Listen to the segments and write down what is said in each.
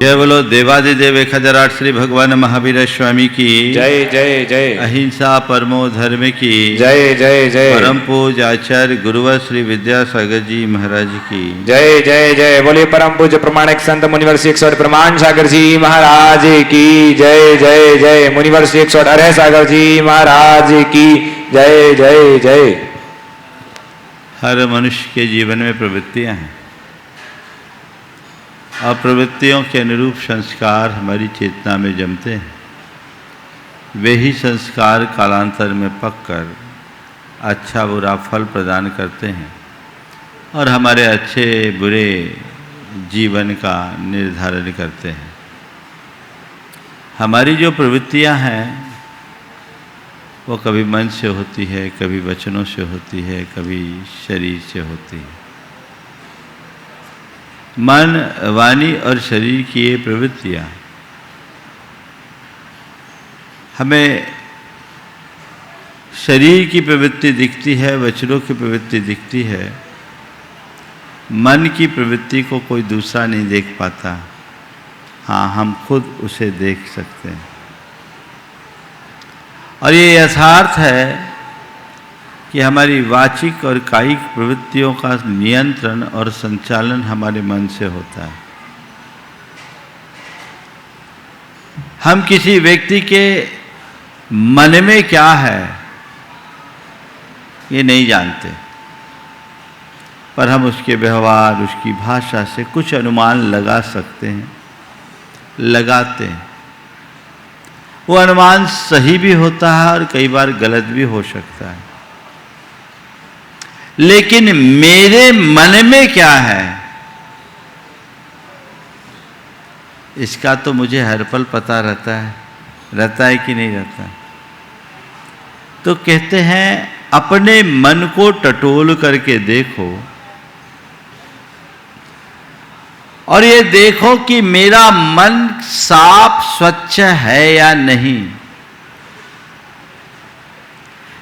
जय बोलो देवादिदेव 1008 श्री भगवान महावीर स्वामी की जय जय जय। अहिंसा परमो धर्म की जय जय जय। परम पूज्य आचार्य गुरुवर श्री विद्यासागर जी महाराज की जय जय जय। बोलिए परम पूज्य प्रमाणिक संत मुनिवर श्री 108 प्रमाण सागर जी महाराज की जय जय जय। मुनिवर श्री 108 अरह सागर जी महाराज की जय जय जय। हर मनुष्य के जीवन में प्रवृत्तियां हैं और प्रवृत्तियों के अनुरूप संस्कार हमारी चेतना में जमते हैं। वे ही संस्कार कालांतर में पककर अच्छा बुरा फल प्रदान करते हैं और हमारे अच्छे बुरे जीवन का निर्धारण करते हैं। हमारी जो प्रवृत्तियां हैं वो कभी मन से होती है, कभी वचनों से होती है, कभी शरीर से होती है। मन, वाणी और शरीर की ये प्रवृत्तियां हमें शरीर की प्रवृत्ति दिखती है, वचनों की प्रवृत्ति दिखती है। मन की प्रवृत्ति को कोई दूसरा नहीं देख पाता। हाँ, हम खुद उसे देख सकते हैं और ये यथार्थ है कि हमारी वाचिक और कायिक प्रवृत्तियों का नियंत्रण और संचालन हमारे मन से होता है। हम किसी व्यक्ति के मन में क्या है ये नहीं जानते, पर हम उसके व्यवहार, उसकी भाषा से कुछ अनुमान लगा सकते हैं, लगाते हैं। वो अनुमान सही भी होता है और कई बार गलत भी हो सकता है। लेकिन मेरे मन में क्या है इसका तो मुझे हर पल पता रहता है कि नहीं रहता। तो कहते हैं अपने मन को टटोल करके देखो और ये देखो कि मेरा मन साफ स्वच्छ है या नहीं।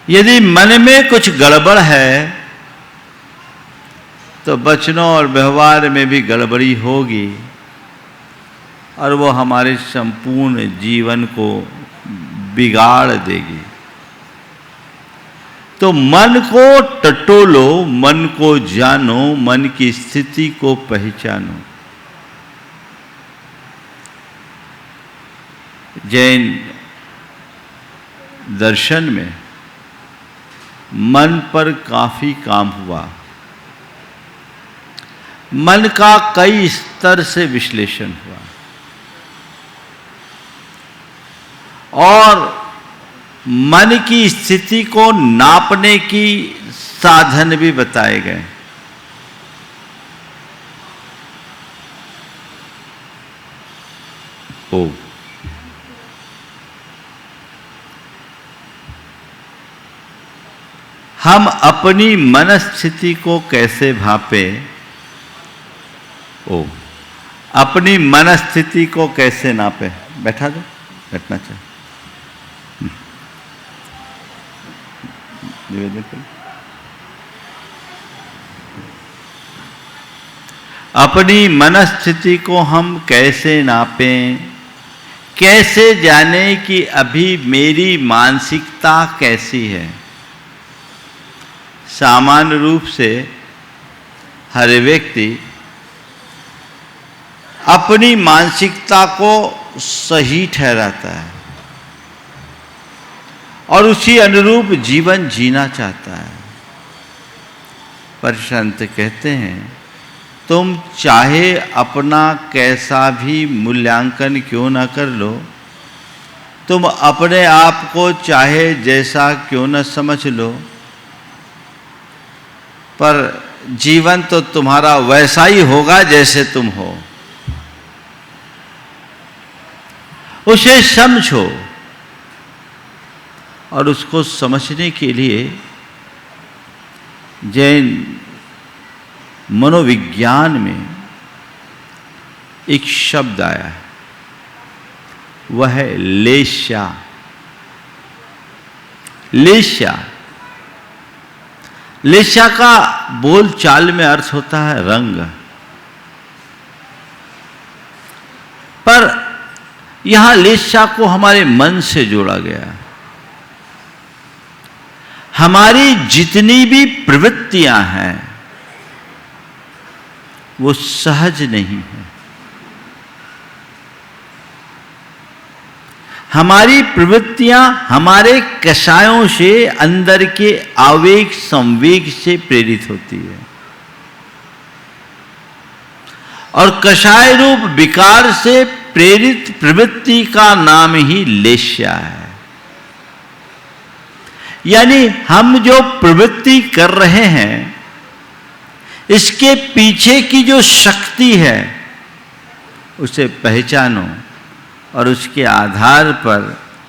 यदि मन में कुछ गड़बड़ है तो वचनों और व्यवहार में भी गड़बड़ी होगी और वो हमारे संपूर्ण जीवन को बिगाड़ देगी। तो मन को टटोलो, मन को जानो, मन की स्थिति को पहचानो। जैन दर्शन में मन पर काफी काम हुआ। मन का कई स्तर से विश्लेषण हुआ और मन की स्थिति को नापने की साधन भी बताए गए। हम अपनी मनस्थिति को कैसे भापें? अपनी मनस्थिति को कैसे नापे? बैठा दो, बैठना चाहिए। निवेदन करो। अपनी मनस्थिति को हम कैसे नापें? कैसे जाने कि अभी मेरी मानसिकता कैसी है? सामान्य रूप से हर व्यक्ति अपनी मानसिकता को सही ठहराता है और उसी अनुरूप जीवन जीना चाहता है। पर संत कहते हैं तुम चाहे अपना कैसा भी मूल्यांकन क्यों ना कर लो, तुम अपने आप को चाहे जैसा क्यों न समझ लो, पर जीवन तो तुम्हारा वैसा ही होगा जैसे तुम हो। उसे समझो और उसको समझने के लिए जैन मनोविज्ञान में एक शब्द आया है, वह है लेश्या। लेश्या, लेश्या का बोल चाल में अर्थ होता है रंग। पर यहां लेस्या को हमारे मन से जोड़ा गया। हमारी जितनी भी प्रवृत्तियां हैं वो सहज नहीं है। हमारी प्रवृत्तियां हमारे कषायों से, अंदर के आवेग संवेग से प्रेरित होती है, और कषाय रूप विकार से प्रेरित प्रवृत्ति का नाम ही लेस्या है। यानी हम जो प्रवृत्ति कर रहे हैं इसके पीछे की जो शक्ति है उसे पहचानो और उसके आधार पर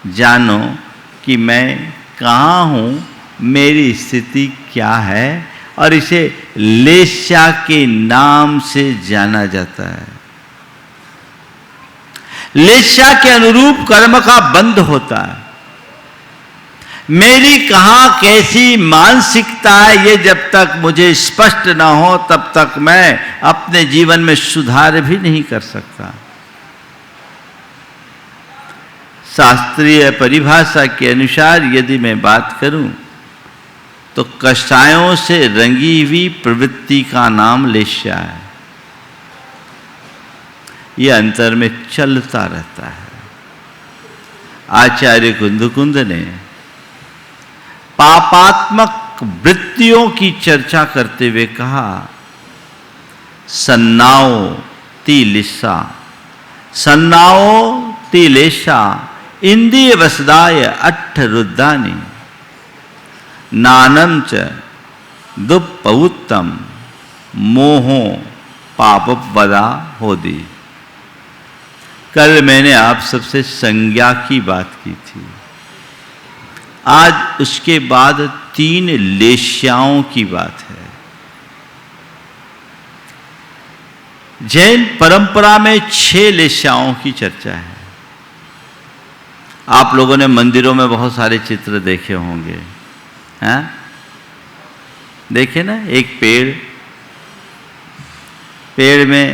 जानो कि मैं कहाँ हूँ, मेरी स्थिति क्या है, और इसे लेस्या के नाम से जाना जाता है। लेस्या के अनुरूप कर्म का बंध होता है। मेरी कहाँ कैसी मानसिकता है ये जब तक मुझे स्पष्ट ना हो तब तक मैं अपने जीवन में सुधार भी नहीं कर सकता। शास्त्रीय परिभाषा के अनुसार यदि मैं बात करूं तो कषायों से रंगी हुई प्रवृत्ति का नाम लेस्या है। यह अंतर में चलता रहता है। आचार्य कुंदकुंद ने पापात्मक वृत्तियों की चर्चा करते हुए कहा, सन्नाओ तिलिस्सा, सन्नाओ तिलेशा, इंद्रिय वसदाय अट्ठरुद्धानि, नानम च दुप्पउत्तम, मोहो पापवदा होदी। कल मैंने आप सबसे संज्ञा की बात की थी। आज उसके बाद 3 लेस्याओं की बात है। जैन परंपरा में 6 लेस्याओं की चर्चा है। आप लोगों ने मंदिरों में बहुत सारे चित्र देखे होंगे, हैं? देखे ना, एक पेड़ में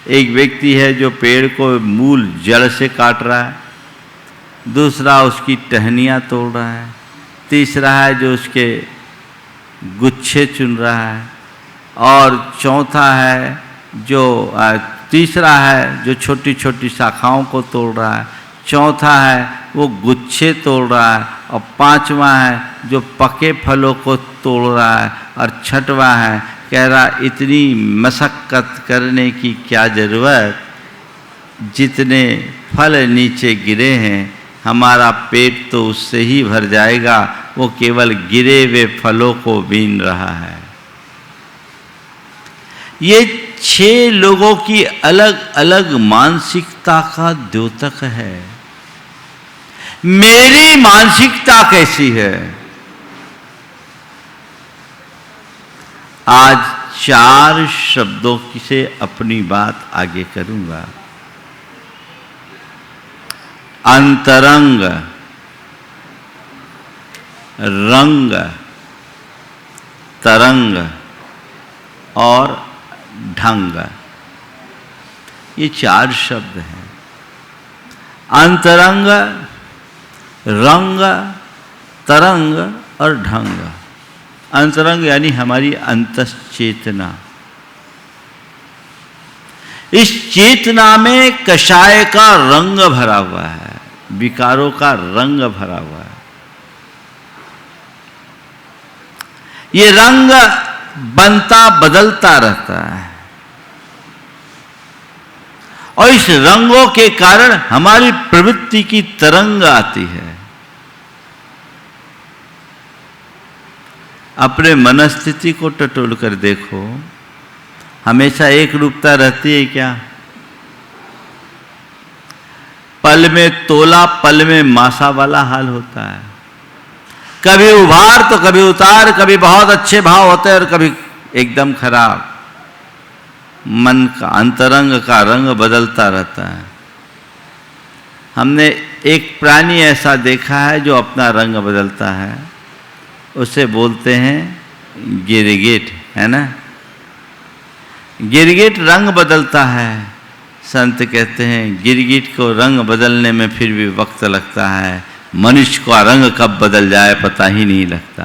एक व्यक्ति है जो पेड़ को मूल जड़ से काट रहा है, दूसरा उसकी टहनियाँ तोड़ रहा है, तीसरा है जो उसके गुच्छे चुन रहा है, और चौथा है जो तीसरा है जो छोटी छोटी शाखाओं को तोड़ रहा है, चौथा है वो गुच्छे तोड़ रहा है, और पांचवा है जो पके फलों को तोड़ रहा है, और छठवां है कह रहा इतनी मशक्कत करने की क्या ज़रूरत, जितने फल नीचे गिरे हैं हमारा पेट तो उससे ही भर जाएगा, वो केवल गिरे हुए फलों को बीन रहा है। ये 6 लोगों की अलग अलग मानसिकता का द्योतक है। मेरी मानसिकता कैसी है? आज 4 शब्दों से अपनी बात आगे करूंगा। अंतरंग, रंग, तरंग और ढंग, ये 4 शब्द हैं। अंतरंग, रंग, तरंग और ढंग। अंतरंग यानी हमारी अंतश्चेतना। इस चेतना में कषाय का रंग भरा हुआ है, विकारों का रंग भरा हुआ है। ये रंग बनता बदलता रहता है, और इस रंगों के कारण हमारी प्रवृत्ति की तरंग आती है। अपने मनस्थिति को टटोल कर देखो, हमेशा एक रूपता रहती है क्या? पल में तोला पल में मासा वाला हाल होता है। कभी उभार तो कभी उतार, कभी बहुत अच्छे भाव होते हैं और कभी एकदम खराब। मन का अंतरंग का रंग बदलता रहता है। हमने एक प्राणी ऐसा देखा है जो अपना रंग बदलता है, उसे बोलते हैं गिरगिट, है ना? गिरगिट रंग बदलता है, संत कहते हैं गिरगिट को रंग बदलने में फिर भी वक्त लगता है, मनुष्य का रंग कब बदल जाए पता ही नहीं लगता।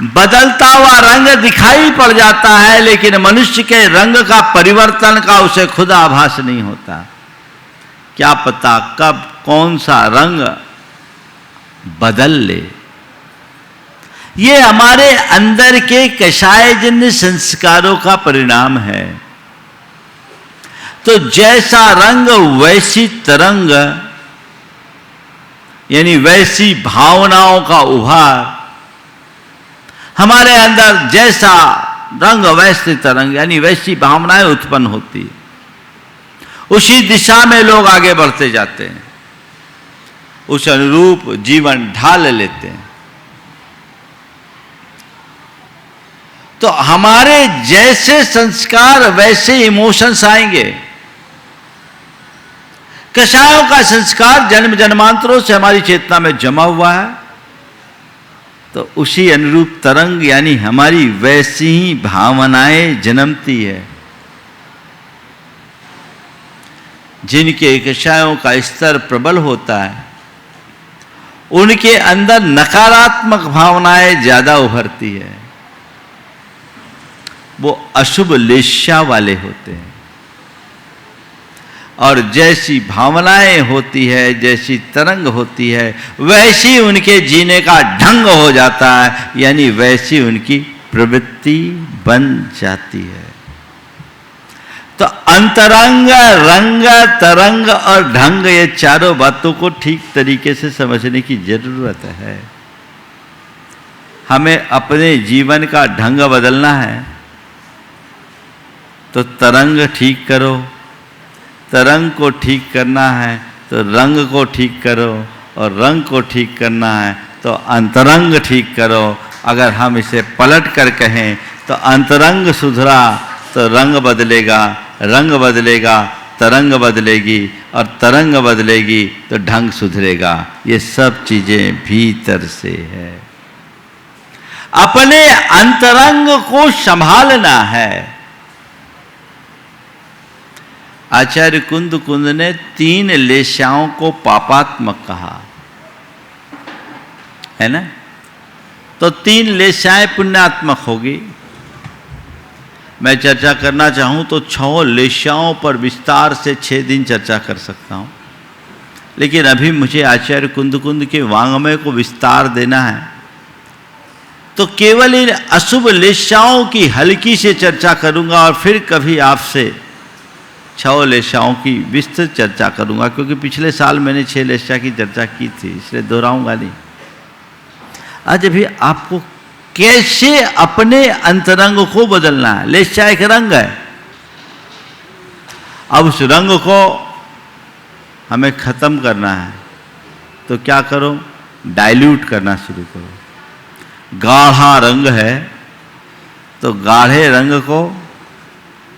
बदलता हुआ रंग दिखाई पड़ जाता है, लेकिन मनुष्य के रंग का परिवर्तन का उसे खुद आभास नहीं होता। क्या पता कब कौन सा रंग बदल ले। ये हमारे अंदर के कषायजन्य संस्कारों का परिणाम है। तो जैसा रंग वैसी तरंग, यानी वैसी भावनाओं का उभार, हमारे अंदर जैसा रंग वैसी तरंग, यानी वैसी भावनाएं उत्पन्न होती है। उसी दिशा में लोग आगे बढ़ते जाते हैं, उस अनुरूप जीवन ढाल लेते हैं। तो हमारे जैसे संस्कार वैसे इमोशंस आएंगे। कषायों का संस्कार जन्म जन्मांतरों से हमारी चेतना में जमा हुआ है, तो उसी अनुरूप तरंग यानी हमारी वैसी ही भावनाएं जन्मती है। जिनके कषायों का स्तर प्रबल होता है, उनके अंदर नकारात्मक भावनाएं ज्यादा उभरती है। वो अशुभ लेशा वाले होते हैं। और जैसी भावनाएं होती है, जैसी तरंग होती है, वैसी उनके जीने का ढंग हो जाता है, यानी वैसी उनकी प्रवृत्ति बन जाती है। तो अंतरंग, रंग, तरंग और ढंग, ये चारों बातों को ठीक तरीके से समझने की जरूरत है। हमें अपने जीवन का ढंग बदलना है, तो तरंग ठीक करो। तरंग को ठीक करना है तो रंग को ठीक करो, और रंग को ठीक करना है तो अंतरंग ठीक करो। अगर हम इसे पलट कर कहें तो अंतरंग सुधरा तो रंग बदलेगा, रंग बदलेगा तरंग बदलेगी, और तरंग बदलेगी तो ढंग सुधरेगा। ये सब चीजें भीतर से है। अपने अंतरंग को संभालना है। आचार्य कुंद ने 3 लेशाओं को पापात्मक कहा है ना। तो 3 लेशाएं पुण्यात्मक होगी। मैं चर्चा करना चाहूं तो 6 लेशाओं पर विस्तार से 6 दिन चर्चा कर सकता हूं, लेकिन अभी मुझे आचार्य कुंद के वाङ्मय को विस्तार देना है। तो केवल इन अशुभ लेशाओं की हल्की से चर्चा करूंगा, और फिर कभी आपसे 6 लेशाओं की विस्तृत चर्चा करूंगा, क्योंकि पिछले साल मैंने 6 लेशा की चर्चा की थी, इसलिए दोहराऊंगा नहीं। आज अभी आपको कैसे अपने अंतरंग को बदलना है। लेशा एक रंग है, अब उस रंग को हमें खत्म करना है, तो क्या करो, डाइल्यूट करना शुरू करो। गाढ़ा रंग है तो गाढ़े रंग को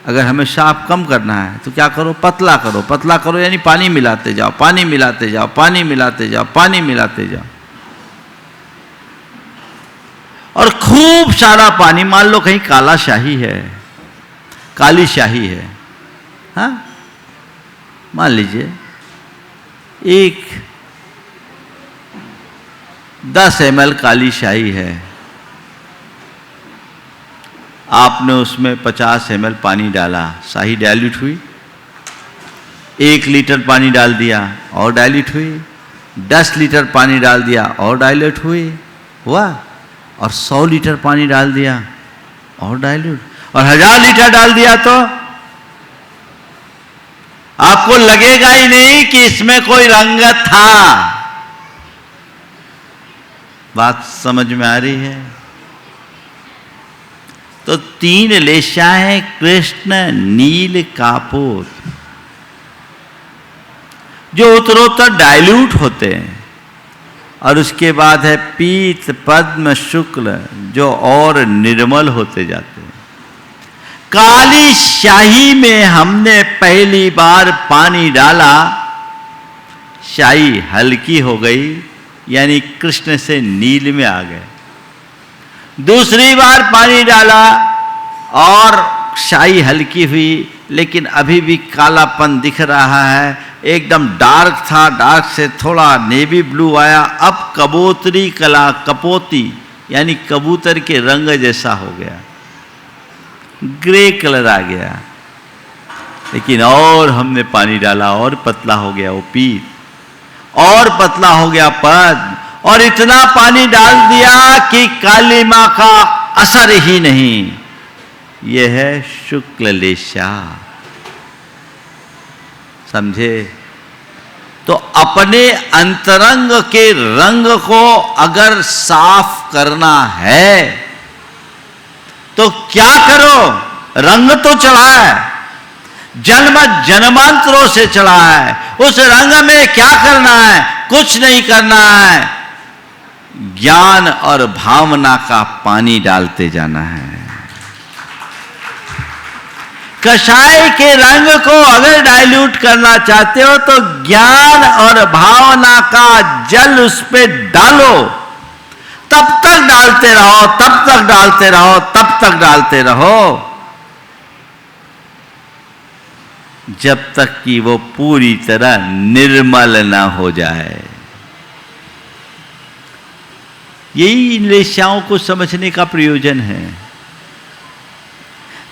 अगर हमें साफ कम करना है तो क्या करो, पतला करो। पतला करो यानी पानी मिलाते जाओ, पानी मिलाते जाओ, पानी मिलाते जाओ, पानी मिलाते जाओ, और खूब सारा पानी। मान लो कहीं काला शाही है, काली शाही है, हाँ, मान लीजिए एक 10 ml काली शाही है, आपने उसमें 50 ml पानी डाला, शाही डाइल्यूट हुई। 1 लीटर पानी डाल दिया और डाइल्यूट हुई। 10 लीटर पानी डाल दिया और डाइल्यूट हुआ। और 100 लीटर पानी डाल दिया और डाइल्यूट, और 1000 लीटर डाल दिया तो आपको लगेगा ही नहीं कि इसमें कोई रंग था। बात समझ में आ रही है? तो 3 लेशाएं कृष्ण, नील, कापोत, जो उत्तरोत्तर डाइल्यूट होते हैं। और उसके बाद है पीत, पद्म, शुक्ल, जो और निर्मल होते जाते हैं। काली शाही में हमने पहली बार पानी डाला, शाही हल्की हो गई, यानी कृष्ण से नील में आ गए। दूसरी बार पानी डाला और स्याही हल्की हुई, लेकिन अभी भी कालापन दिख रहा है। एकदम डार्क था, डार्क से थोड़ा नेवी ब्लू आया, अब कबूतरी कला कपोती यानी कबूतर के रंग जैसा हो गया, ग्रे कलर आ गया। लेकिन और हमने पानी डाला और पतला हो गया वो पीत, और पतला हो गया पद, और इतना पानी डाल दिया कि काली मां का असर ही नहीं। यह है शुक्ल लेशा, समझे? तो अपने अंतरंग के रंग को अगर साफ करना है तो क्या करो? रंग तो चढ़ा है, जन्म जन्मांतरों से चढ़ा है, उस रंग में क्या करना है? कुछ नहीं करना है, ज्ञान और भावना का पानी डालते जाना है। कषाय के रंग को अगर डाइल्यूट करना चाहते हो तो ज्ञान और भावना का जल उस पे डालो, तब तक डालते रहो, तब तक डालते रहो, तब तक डालते रहो, जब तक कि वो पूरी तरह निर्मल ना हो जाए। यही इन लेशाओं को समझने का प्रयोजन है।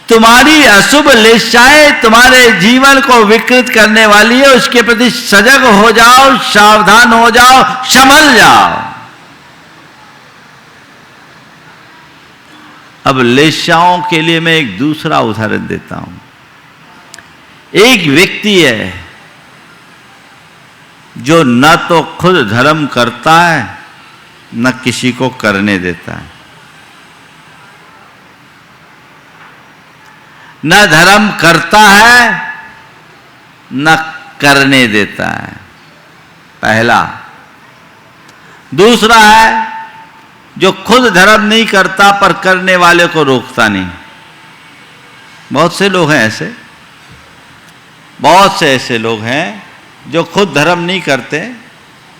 तुम्हारी अशुभ लेशाएं तुम्हारे जीवन को विकृत करने वाली है, उसके प्रति सजग हो जाओ, सावधान हो जाओ, संभल जाओ। अब लेशाओं के लिए मैं एक दूसरा उदाहरण देता हूं। एक व्यक्ति है जो न तो खुद धर्म करता है न किसी को करने देता है, न धर्म करता है न करने देता है, पहला। दूसरा है जो खुद धर्म नहीं करता पर करने वाले को रोकता नहीं। बहुत से लोग हैं ऐसे, बहुत से ऐसे लोग हैं जो खुद धर्म नहीं करते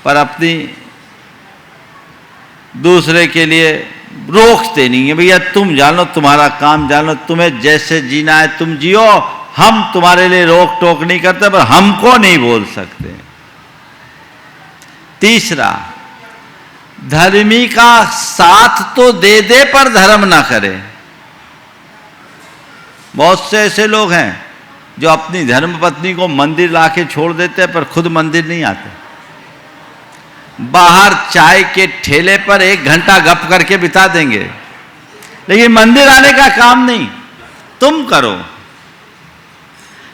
पर अपनी दूसरे के लिए रोकते नहीं है। भैया तुम जानो, तुम्हारा काम जानो, तुम्हें जैसे जीना है तुम जियो, हम तुम्हारे लिए रोक टोक नहीं करते पर हमको नहीं बोल सकते। तीसरा, धर्मी का साथ तो दे दे पर धर्म ना करे। बहुत से ऐसे लोग हैं जो अपनी धर्मपत्नी को मंदिर लाके छोड़ देते हैं पर खुद मंदिर नहीं आते। बाहर चाय के ठेले पर 1 घंटा गप करके बिता देंगे, लेकिन मंदिर आने का काम नहीं। तुम करो,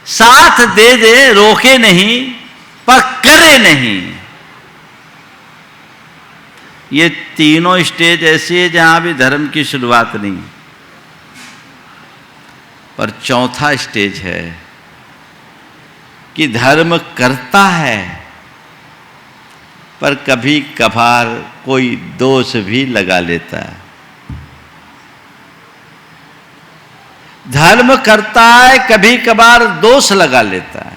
साथ दे दे, रोके नहीं पर करे नहीं। ये तीनों स्टेज ऐसी है जहां भी धर्म की शुरुआत नहीं। पर चौथा स्टेज है कि धर्म करता है पर कभी कभार कोई दोष भी लगा लेता है। धर्म करता है, कभी कभार दोष लगा लेता है।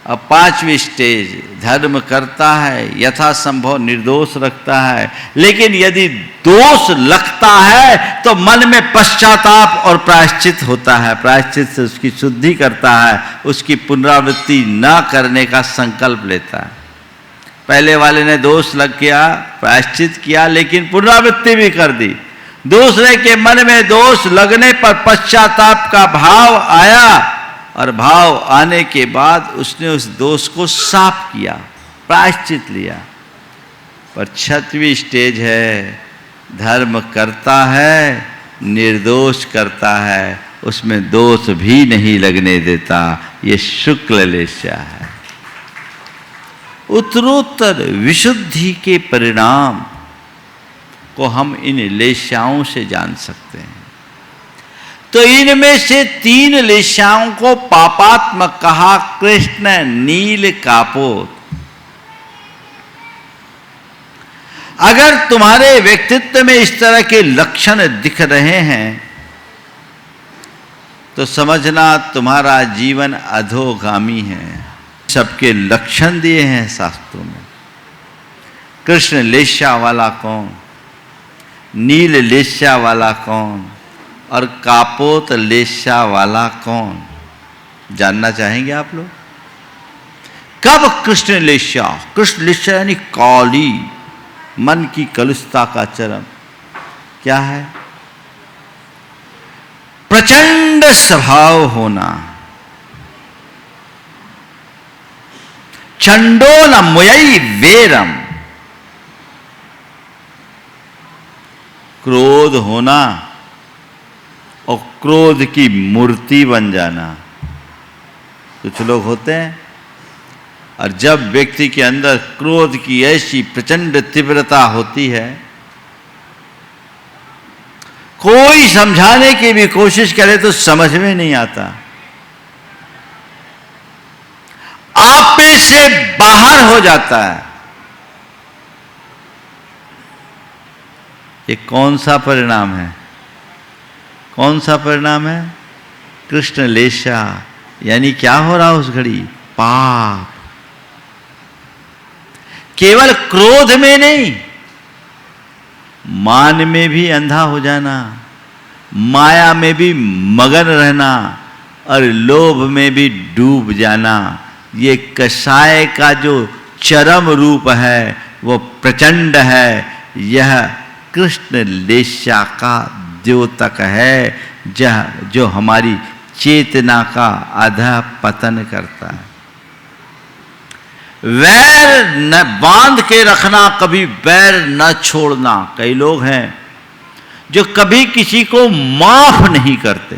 अब 5वीं स्टेज, धर्म करता है, यथासंभव निर्दोष रखता है, लेकिन यदि दोष लगता है तो मन में पश्चाताप और प्रायश्चित होता है। प्रायश्चित से उसकी शुद्धि करता है, उसकी पुनरावृत्ति न करने का संकल्प लेता है। पहले वाले ने दोष लग गया, प्रायश्चित किया, लेकिन पुनरावृत्ति भी कर दी। दूसरे के मन में दोष लगने पर पश्चाताप का भाव आया और भाव आने के बाद उसने उस दोष को साफ किया, प्रायश्चित लिया। पर 6वीं स्टेज है, धर्म करता है, निर्दोष करता है, उसमें दोष भी नहीं लगने देता। ये शुक्ल लेशा है। उत्तरोत्तर विशुद्धि के परिणाम को हम इन लेशाओं से जान सकते हैं। तो इनमें से 3 लेशाओं को पापात्मक कहा, कृष्ण नील कापोत। अगर तुम्हारे व्यक्तित्व में इस तरह के लक्षण दिख रहे हैं तो समझना तुम्हारा जीवन अधोगामी है। सबके लक्षण दिए हैं शास्त्रों में। कृष्ण लेशा वाला कौन, नील लेशा वाला कौन, और कापोत लेशा वाला कौन? जानना चाहेंगे आप लोग? कब कृष्ण लेशा? कृष्ण लेशा यानी काली, मन की कलुषता का चरम। क्या है? प्रचंड स्वभाव होना। चंडोल मुयई वेरम, क्रोध होना और क्रोध की मूर्ति बन जाना। कुछ लोग होते हैं, और जब व्यक्ति के अंदर क्रोध की ऐसी प्रचंड तीव्रता होती है, कोई समझाने की भी कोशिश करे तो समझ में नहीं आता, आपे से बाहर हो जाता है। ये कौन सा परिणाम है? कौन सा परिणाम है? कृष्ण लेशा, यानी क्या हो रहा उस घड़ी? पाप। केवल क्रोध में नहीं, मान में भी अंधा हो जाना, माया में भी मगन रहना और लोभ में भी डूब जाना। ये कषाय का जो चरम रूप है वो प्रचंड है। यह कृष्ण लेशा का द्योतक है, जो हमारी चेतना का अधा पतन करता है। वैर न बांध के रखना, कभी वैर न छोड़ना। कई लोग हैं जो कभी किसी को माफ नहीं करते,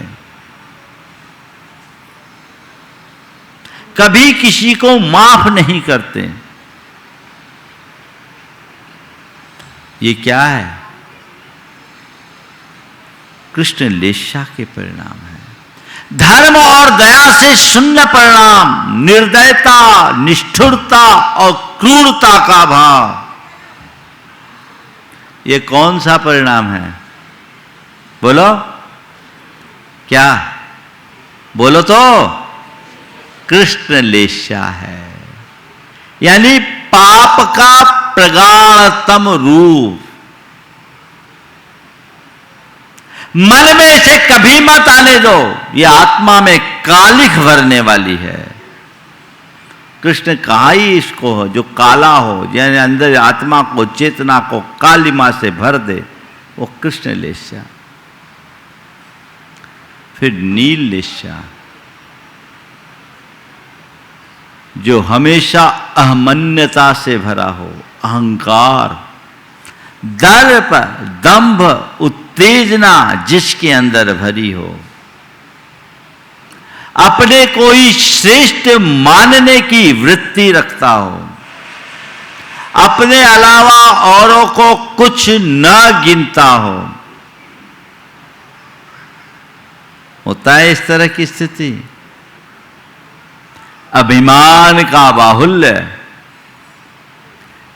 कभी किसी को माफ नहीं करते। ये क्या है? कृष्ण लेशा के परिणाम है। धर्म और दया से शून्य परिणाम, निर्दयता, निष्ठुरता और क्रूरता का भाव। ये कौन सा परिणाम है? बोलो क्या? बोलो तो। कृष्ण लेशा है, यानी पाप का प्रगाढ़तम रूप। मन में इसे कभी मत आने दो, यह आत्मा में कालिख भरने वाली है। कृष्ण कहा ही इसको हो जो काला हो, यानी अंदर आत्मा को, चेतना को कालिमा से भर दे, वो कृष्ण लेशा। फिर नील लेशा, जो हमेशा अहमन्यता से भरा हो, अहंकार, दर्प, दंभ, उत्तेजना जिसके अंदर भरी हो, अपने को ही श्रेष्ठ मानने की वृत्ति रखता हो, अपने अलावा औरों को कुछ न गिनता हो। होता है इस तरह की स्थिति। अभिमान का बाहुल्य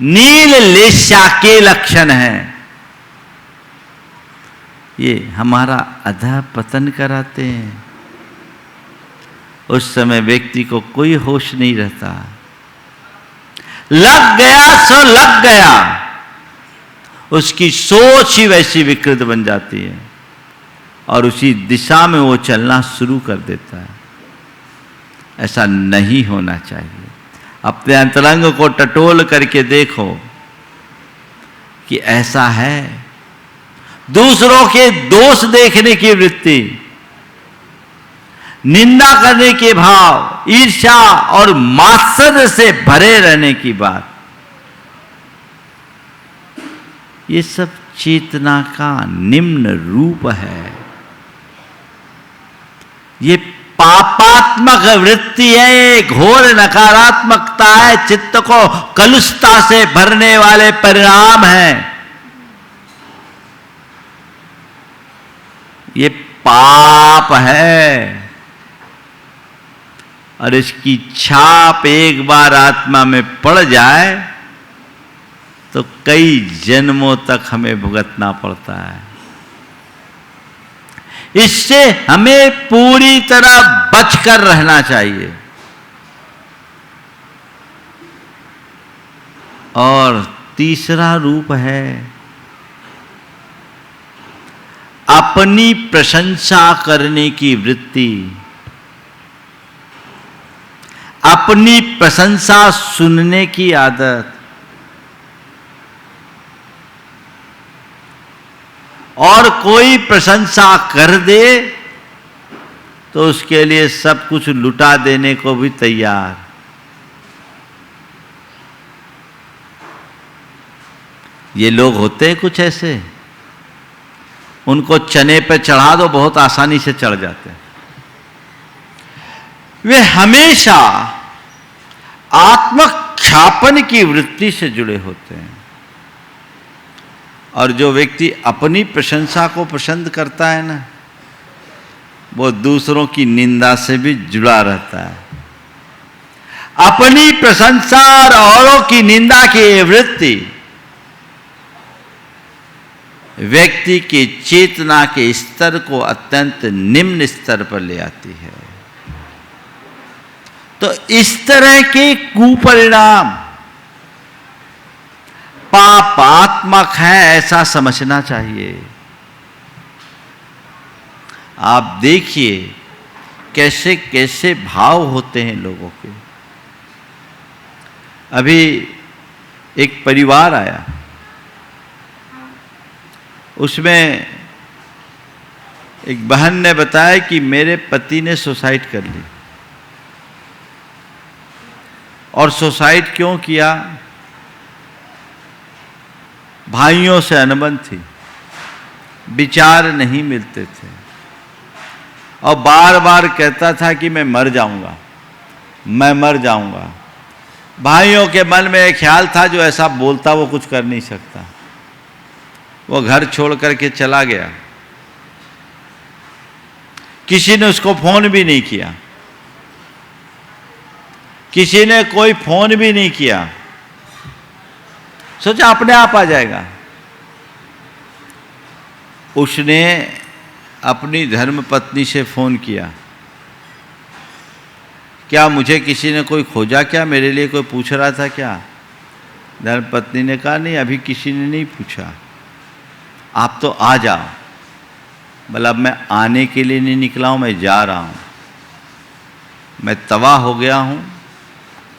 नील लेशा के लक्षण है। ये हमारा अधा पतन कराते हैं। उस समय व्यक्ति को कोई होश नहीं रहता, लग गया सो लग गया, उसकी सोच ही वैसी विकृत बन जाती है और उसी दिशा में वो चलना शुरू कर देता है। ऐसा नहीं होना चाहिए। अपने अंतरंग को टटोल करके देखो कि ऐसा है। दूसरों के दोष देखने की वृत्ति, निंदा करने के भाव, ईर्ष्या और मात्सर्य से भरे रहने की बात, ये सब चेतना का निम्न रूप है। ये पापात्मक वृत्ति है, घोर नकारात्मकता है, चित्त को कलुषता से भरने वाले परिणाम हैं। ये पाप है और इसकी छाप एक बार आत्मा में पड़ जाए तो कई जन्मों तक हमें भुगतना पड़ता है। इससे हमें पूरी तरह बचकर रहना चाहिए। और तीसरा रूप है अपनी प्रशंसा करने की वृत्ति, अपनी प्रशंसा सुनने की आदत, और कोई प्रशंसा कर दे तो उसके लिए सब कुछ लुटा देने को भी तैयार। ये लोग होते हैं कुछ ऐसे, उनको चने पे चढ़ा दो बहुत आसानी से चढ़ जाते हैं। वे हमेशा आत्मख्यापन की वृत्ति से जुड़े होते हैं। और जो व्यक्ति अपनी प्रशंसा को पसंद करता है ना, वो दूसरों की निंदा से भी जुड़ा रहता है। अपनी प्रशंसा और औरों की निंदा की वृत्ति व्यक्ति की चेतना के स्तर को अत्यंत निम्न स्तर पर ले आती है। तो इस तरह के कुपरिणाम पापात्मक है, ऐसा समझना चाहिए। आप देखिए कैसे कैसे भाव होते हैं लोगों के। अभी एक परिवार आया, उसमें एक बहन ने बताया कि मेरे पति ने सुसाइड कर ली। और सुसाइड क्यों किया? भाइयों से अनबन थी, विचार नहीं मिलते थे, और बार बार कहता था कि मैं मर जाऊंगा, मैं मर जाऊंगा। भाइयों के मन में एक ख्याल था, जो ऐसा बोलता वो कुछ कर नहीं सकता। वो घर छोड़ करके चला गया। किसी ने उसको फोन भी नहीं किया, किसी ने कोई फोन भी नहीं किया। सोचा अपने आप आ जाएगा। उसने अपनी धर्मपत्नी से फोन किया, क्या मुझे किसी ने कोई खोजा, क्या मेरे लिए कोई पूछ रहा था क्या? धर्मपत्नी ने कहा नहीं, अभी किसी ने नहीं पूछा, आप तो आ जाओ। मतलब मैं आने के लिए नहीं निकला हूं, मैं जा रहा हूं। मैं तबाह हो गया हूं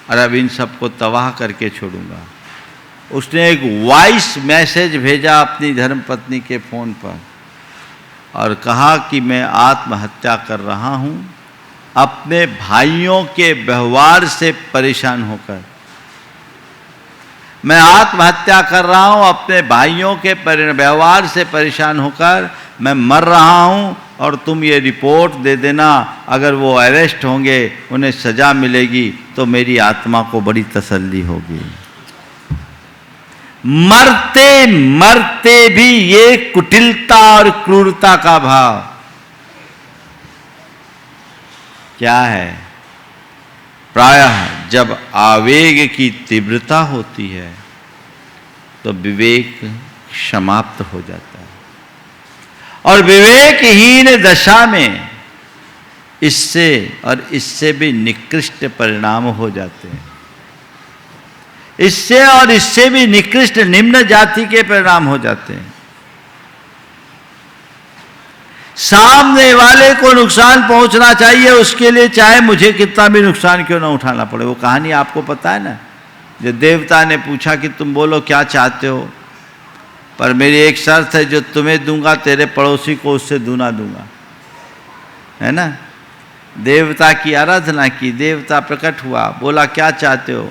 और अब इन सबको तबाह करके छोड़ूंगा। उसने एक वॉइस मैसेज भेजा अपनी धर्मपत्नी के फोन पर और कहा कि मैं आत्महत्या कर रहा हूं, अपने भाइयों के व्यवहार से परेशान होकर। मैं आत्महत्या कर रहा हूं अपने भाइयों के व्यवहार से परेशान होकर। मैं मर रहा हूं और तुम ये रिपोर्ट दे देना, अगर वो अरेस्ट होंगे, उन्हें सजा मिलेगी तो मेरी आत्मा को बड़ी तसल्ली होगी। मरते मरते भी ये कुटिलता और क्रूरता का भाव क्या है? प्रायः जब आवेग की तीव्रता होती है तो विवेक समाप्त हो जाता है, और विवेकहीन दशा में इससे भी निकृष्ट परिणाम हो जाते हैं। इससे और इससे भी निकृष्ट निम्न जाति के परिणाम हो जाते हैं। सामने वाले को नुकसान पहुंचना चाहिए, उसके लिए चाहे मुझे कितना भी नुकसान क्यों ना उठाना पड़े। वो कहानी आपको पता है ना, जो देवता ने पूछा कि तुम बोलो क्या चाहते हो, पर मेरी एक शर्त है, जो तुम्हें दूंगा तेरे पड़ोसी को उससे दूना दूंगा, है ना। देवता की आराधना की, देवता प्रकट हुआ, बोला क्या चाहते हो,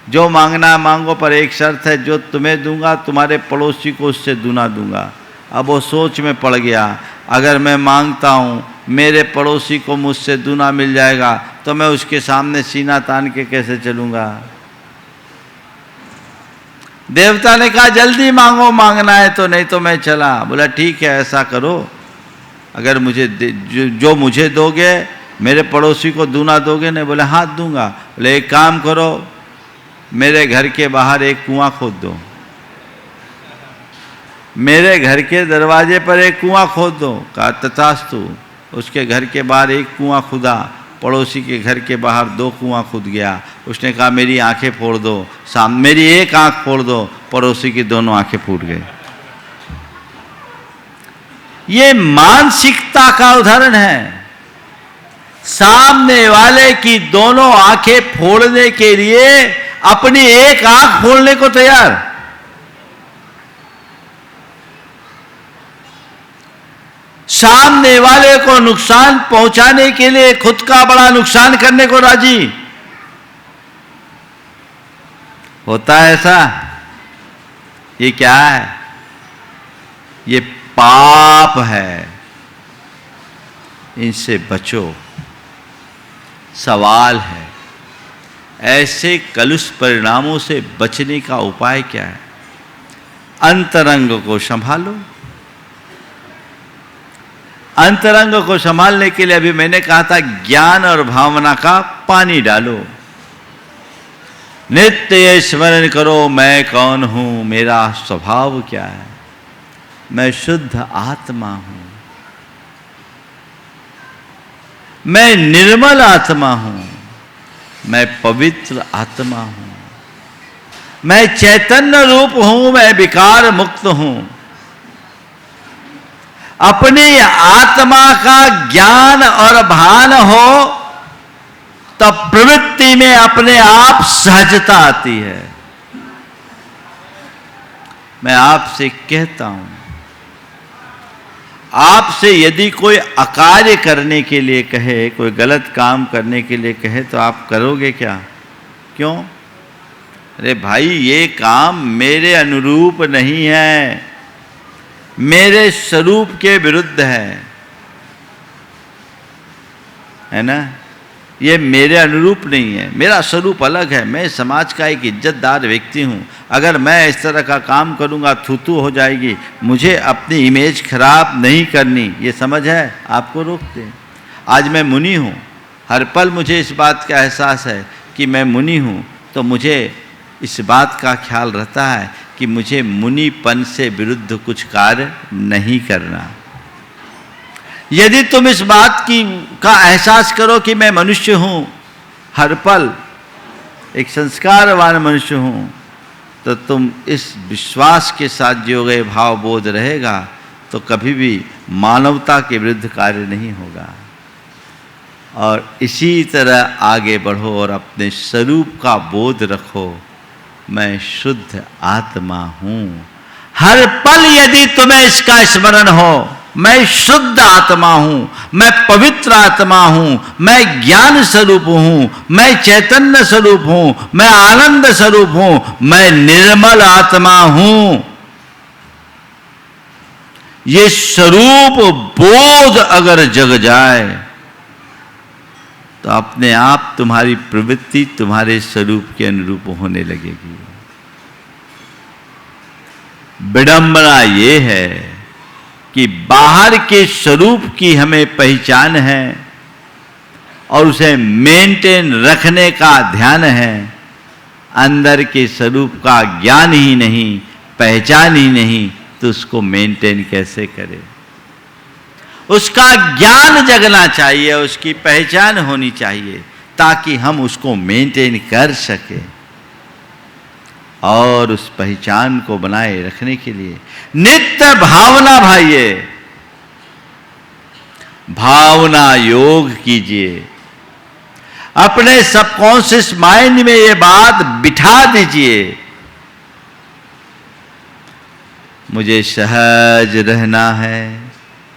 जो मांगना मांगो, पर एक शर्त है, जो तुम्हें दूंगा तुम्हारे पड़ोसी को उससे दूना दूंगा। अब वो सोच में पड़ गया, अगर मैं मांगता हूँ मेरे पड़ोसी को मुझसे दूना मिल जाएगा तो मैं उसके सामने सीना तान के कैसे चलूँगा। देवता ने कहा जल्दी मांगो, मांगना है तो, नहीं तो मैं चला। बोला ठीक है ऐसा करो, अगर मुझे जो मुझे दोगे मेरे पड़ोसी को दूना दोगे? नहीं। बोले हाँ दूंगा। बोले एक काम करो, मेरे घर के बाहर एक कुआं खोद दो, मेरे घर के दरवाजे पर एक कुआं खोद दो। कहा तथास्तु। उसके घर के बाहर एक कुआं खुदा, पड़ोसी के घर के बाहर 2 कुआं खुद गया। उसने कहा मेरी आंखें फोड़ दो, मेरी एक आंख फोड़ दो, पड़ोसी की दोनों आंखें फूट गई। ये मानसिकता का उदाहरण है। सामने वाले की दोनों आंखें फोड़ने के लिए अपनी एक आंख फोड़ने को तैयार। सामने वाले को नुकसान पहुंचाने के लिए खुद का बड़ा नुकसान करने को राजी। होता है ऐसा? ये क्या है? ये पाप है, इनसे बचो। सवाल है, ऐसे कलुष परिणामों से बचने का उपाय क्या है? अंतरंग को संभालो। अंतरंग को संभालने के लिए अभी मैंने कहा था, ज्ञान और भावना का पानी डालो। नित्य ये स्मरण करो, मैं कौन हूं, मेरा स्वभाव क्या है। मैं शुद्ध आत्मा हूं, मैं निर्मल आत्मा हूं, मैं पवित्र आत्मा हूं, मैं चैतन्य रूप हूं, मैं विकार मुक्त हूं। अपनी आत्मा का ज्ञान और भान हो तब प्रवृत्ति में अपने आप सहजता आती है। मैं आपसे कहता हूं, आपसे यदि कोई अकार्य करने के लिए कहे, कोई गलत काम करने के लिए कहे, तो आप करोगे क्या? क्यों? अरे भाई, ये काम मेरे अनुरूप नहीं है, मेरे स्वरूप के विरुद्ध है ना? ये मेरे अनुरूप नहीं है, मेरा स्वरूप अलग है। मैं समाज का एक इज्जतदार व्यक्ति हूँ। अगर मैं इस तरह का काम करूँगा थू हो जाएगी, मुझे अपनी इमेज खराब नहीं करनी, ये समझ है, आपको रोकते हैं। आज मैं मुनि हूँ, हर पल मुझे इस बात का एहसास है कि मैं मुनि हूँ, तो मुझे इस बात का ख्याल रहता है कि मुझे मुनिपन से विरुद्ध कुछ कार्य नहीं करना। यदि तुम इस बात का एहसास करो कि मैं मनुष्य हूं, हर पल एक संस्कारवान मनुष्य हूं, तो तुम इस विश्वास के साथ जियोगे, भाव बोध रहेगा, तो कभी भी मानवता के विरुद्ध कार्य नहीं होगा। और इसी तरह आगे बढ़ो और अपने स्वरूप का बोध रखो, मैं शुद्ध आत्मा हूं। हर पल यदि तुम्हें इसका स्मरण हो, मैं शुद्ध आत्मा हूं, मैं पवित्र आत्मा हूं, मैं ज्ञान स्वरूप हूं, मैं चैतन्य स्वरूप हूं, मैं आनंद स्वरूप हूं, मैं निर्मल आत्मा हूं, ये स्वरूप बोध अगर जग जाए तो अपने आप तुम्हारी प्रवृत्ति तुम्हारे स्वरूप के अनुरूप होने लगेगी। विडंबना ये है कि बाहर के स्वरूप की हमें पहचान है और उसे मेंटेन रखने का ध्यान है, अंदर के स्वरूप का ज्ञान ही नहीं, पहचान ही नहीं, तो उसको मेंटेन कैसे करें? उसका ज्ञान जगना चाहिए, उसकी पहचान होनी चाहिए, ताकि हम उसको मेंटेन कर सकें। और उस पहचान को बनाए रखने के लिए नित्य भावना, भाइये, भावना योग कीजिए। अपने सबकॉन्शियस माइंड में ये बात बिठा दीजिए, मुझे सहज रहना है,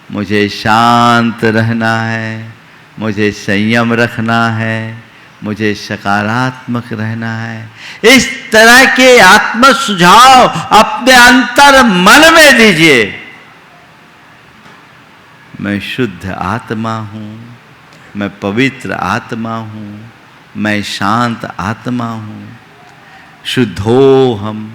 मुझे शांत रहना है, मुझे संयम रखना है, मुझे सकारात्मक रहना है। इस तरह के आत्म सुझाव अपने अंतर मन में दीजिए। मैं शुद्ध आत्मा हूं, मैं पवित्र आत्मा हूं, मैं शांत आत्मा हूं। शुद्धोहम,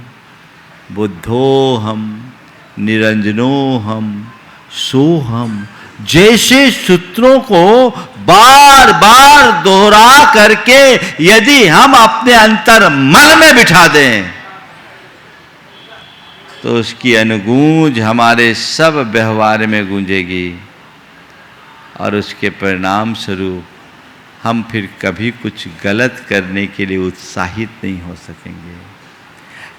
बुद्धोहम, निरंजनोहम, सोहम जैसे सूत्रों को बार बार दोहरा करके यदि हम अपने अंतर मन में बिठा दें तो उसकी अनुगूंज हमारे सब व्यवहार में गूंजेगी और उसके परिणाम स्वरूप हम फिर कभी कुछ गलत करने के लिए उत्साहित नहीं हो सकेंगे।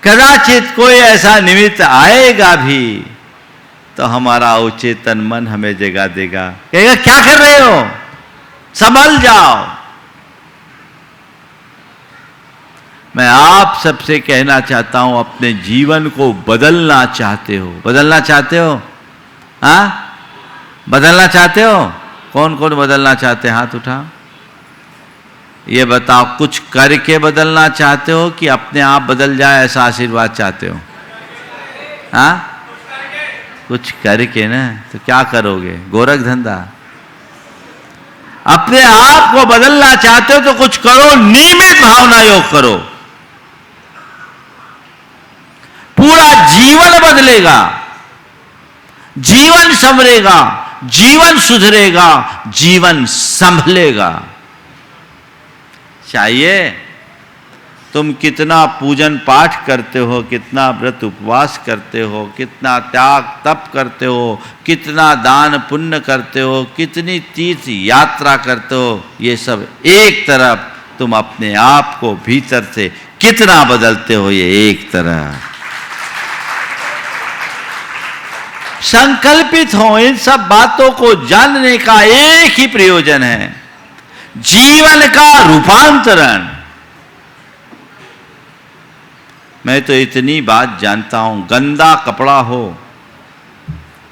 कदाचित कोई ऐसा निमित्त आएगा भी तो हमारा अवचेतन मन हमें जगा देगा, कहेगा क्या कर रहे हो, संभल जाओ। मैं आप सबसे कहना चाहता हूं, अपने जीवन को बदलना चाहते हो, बदलना चाहते हो? हाँ, बदलना चाहते हो? कौन कौन बदलना चाहते हैं, हाथ उठाओ। ये बताओ, कुछ करके बदलना चाहते हो कि अपने आप बदल जाए ऐसा आशीर्वाद चाहते हो? हाँ, कुछ करके ना, तो क्या करोगे, गोरख धंधा। अपने आप को बदलना चाहते हो तो कुछ करो, नियमित भावना योग करो, पूरा जीवन बदलेगा, जीवन संवरेगा, जीवन सुधरेगा, जीवन संभलेगा। चाहिए तुम कितना पूजन पाठ करते हो, कितना व्रत उपवास करते हो, कितना त्याग तप करते हो, कितना दान पुण्य करते हो, कितनी तीर्थ यात्रा करते हो, ये सब एक तरफ, तुम अपने आप को भीतर से कितना बदलते हो ये एक तरफ। संकल्पित हो, इन सब बातों को जानने का एक ही प्रयोजन है, जीवन का रूपांतरण। मैं तो इतनी बात जानता हूं, गंदा कपड़ा हो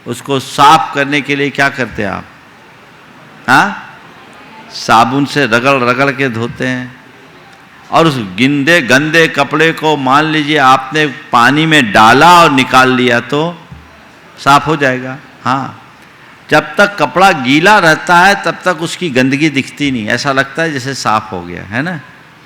उसको साफ करने के लिए क्या करते हैं आप? हाँ, साबुन से रगड़ रगड़ के धोते हैं। और उस गंदे कपड़े को मान लीजिए आपने पानी में डाला और निकाल लिया तो साफ हो जाएगा। हाँ, जब तक कपड़ा गीला रहता है तब तक उसकी गंदगी दिखती नहीं, ऐसा लगता है जैसे साफ हो गया, है ना।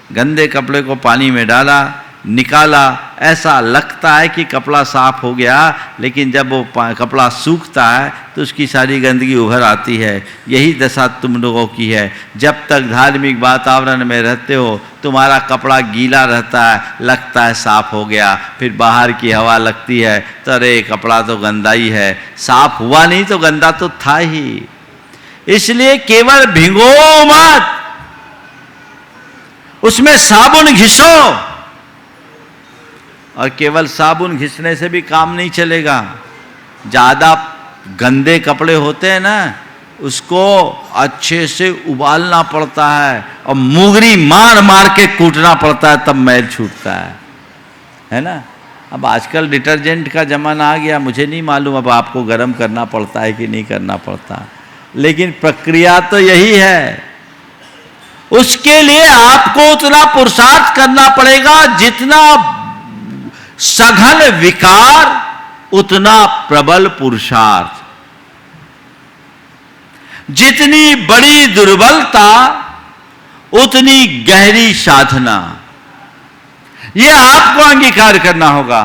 गंदे कपड़े को पानी में डाला, निकाला, ऐसा लगता है कि कपड़ा साफ हो गया, लेकिन जब वो कपड़ा सूखता है तो उसकी सारी गंदगी उभर आती है। यही दशा तुम लोगों की है। जब तक धार्मिक वातावरण में रहते हो तुम्हारा कपड़ा गीला रहता है, लगता है साफ हो गया, फिर बाहर की हवा लगती है तो अरे कपड़ा तो गंदा ही है, साफ हुआ नहीं तो गंदा तो था ही। इसलिए केवल भिगो मत, उसमें साबुन घिसो। और केवल साबुन घिसने से भी काम नहीं चलेगा, ज़्यादा गंदे कपड़े होते हैं ना, उसको अच्छे से उबालना पड़ता है और मुगरी मार मार के कूटना पड़ता है, तब मैल छूटता है ना। अब आजकल डिटर्जेंट का ज़माना आ गया, मुझे नहीं मालूम अब आपको गर्म करना पड़ता है कि नहीं करना पड़ता, लेकिन प्रक्रिया तो यही है। उसके लिए आपको उतना पुरुषार्थ करना पड़ेगा, जितना सघन विकार उतना प्रबल पुरुषार्थ, जितनी बड़ी दुर्बलता उतनी गहरी साधना। यह आपको अंगीकार करना होगा,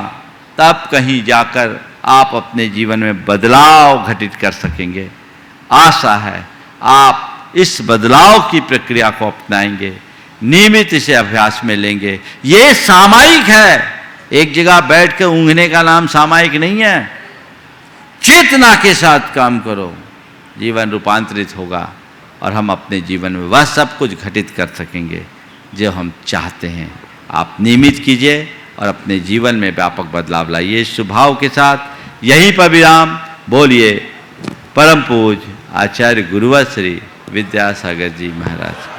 तब कहीं जाकर आप अपने जीवन में बदलाव घटित कर सकेंगे। आशा है आप इस बदलाव की प्रक्रिया को अपनाएंगे, नियमित इसे अभ्यास में लेंगे। यह सामायिक है, एक जगह बैठ कर ऊँघने का नाम सामायिक नहीं है। चेतना के साथ काम करो, जीवन रूपांतरित होगा और हम अपने जीवन में वह सब कुछ घटित कर सकेंगे जो हम चाहते हैं। आप नियमित कीजिए और अपने जीवन में व्यापक बदलाव लाइए। इस स्वभाव के साथ यहीं पर विराम। बोलिए परम पूज्य आचार्य गुरुवर श्री विद्यासागर जी महाराज।